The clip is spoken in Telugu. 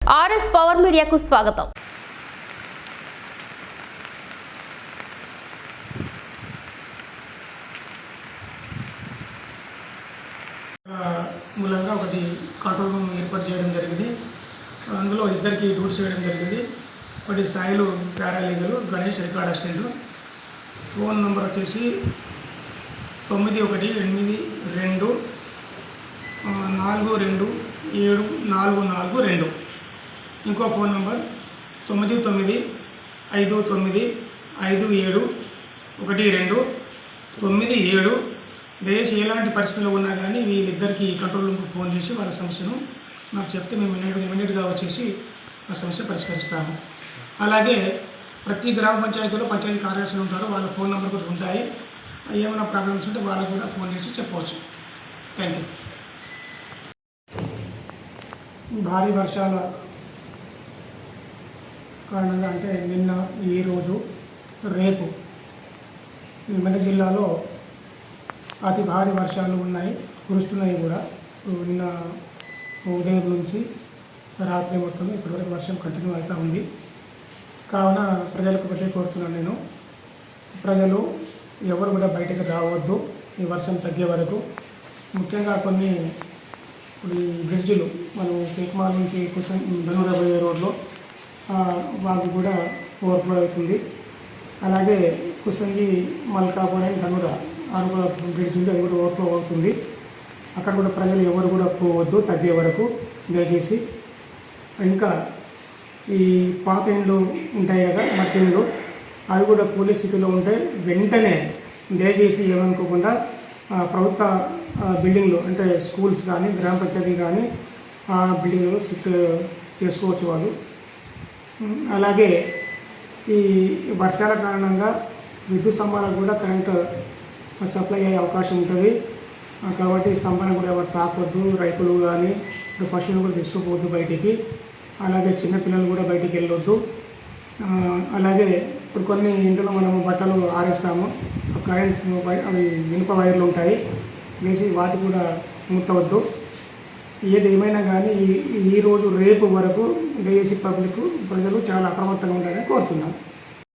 ఆర్ఎస్ పవర్ మీడియాకు స్వాగతం. మూలంగా ఒకటి కంట్రోల్ రూమ్ ఏర్పాటు చేయడం జరిగింది. అందులో ఇద్దరికి డ్యూటీస్ చేయడం జరిగింది. ఒకటి Sailu paralegal, Ganesh record assistant. Phone number వచ్చేసి 9182427442. ఇంకో ఫోన్ నెంబర్ 9959757127. దయచేసి ఎలాంటి పరిస్థితుల్లో ఉన్నా కానీ వీళ్ళిద్దరికీ కంట్రోల్ రూమ్కి ఫోన్ చేసి వాళ్ళ సమస్యను నాకు చెప్తే మేము ఇమీడియట్గా వచ్చేసి ఆ సమస్య పరిష్కరిస్తాము. అలాగే ప్రతి గ్రామ పంచాయతీలో పంచాయతీ కార్యదర్శులు ఉంటారు, వాళ్ళ ఫోన్ నెంబర్ కూడా ఉంటాయి. ఏమైనా ప్రాబ్లమ్స్ ఉంటే వాళ్ళకు కూడా ఫోన్ చేసి చెప్పవచ్చు. Thank you. భారీ వర్షాల కారణంగా అంటే నిన్న, ఈరోజు, రేపు మెదక్ జిల్లాలో అతి భారీ వర్షాలు కురుస్తున్నాయి కూడా. నిన్న ఉదయం నుంచి రాత్రి మొత్తం ఇప్పటివరకు వర్షం కంటిన్యూ అవుతూ ఉంది. కావున ప్రజలకు ఒకటే కోరుతున్నాను నేను, ప్రజలు ఎవరు కూడా బయటకు రావద్దు ఈ వర్షం తగ్గే వరకు. ముఖ్యంగా కొన్ని ఈ బ్రిడ్జిలు మనం కేక్మాల్ నుంచి ధనుర పోయే రోడ్లో వాళ్ళు కూడా ఓవర్ఫ్లో అవుతుంది. అలాగే కుసంగి మల్కాపురం ధనుర ఆరుగో బ్రిడ్జ్ ఉంది, అది కూడా ఓవర్ఫ్లో అవుతుంది. అక్కడ కూడా ప్రజలు ఎవరు కూడా పోవద్దు తగ్గే వరకు దయచేసి. ఇంకా ఈ పాత ఇండ్లు ఉంటాయి కదా, మట్టి ఇండ్లు, అవి కూడా కూలీ స్థితిలో ఉంటే వెంటనే దయచేసి ఏమనుకోకుండా ప్రభుత్వ బిల్డింగ్లు అంటే స్కూల్స్ కానీ గ్రామ పంచాయతీ కానీ ఆ బిల్డింగ్లో షిఫ్ట్ చేసుకోవచ్చు వాళ్ళు. అలాగే ఈ వర్షాల కారణంగా విద్యుత్ స్తంభాలకు కూడా కరెంటు సప్లై అయ్యే అవకాశం ఉంటుంది. కాబట్టి స్తంభాలను కూడా ఎవరు తాకొద్దు, రైతులు కానీ పశువులు కూడా తీసుకుపోవద్దు బయటికి. అలాగే చిన్నపిల్లలు కూడా బయటికి వెళ్ళొద్దు. అలాగే ఇప్పుడు కొన్ని ఇంట్లో మనము బట్టలు ఆరేస్తాము, కరెంట్ అవి ఇనుప వైర్లు ఉంటాయి, వేసి వాటి కూడా ముట్టవద్దు. ఏది ఏమైనా కానీ ఈరోజు రేపు వరకు దయచేసి ప్రజలు చాలా అప్రమత్తంగా ఉండాలని కోరుతున్నాను.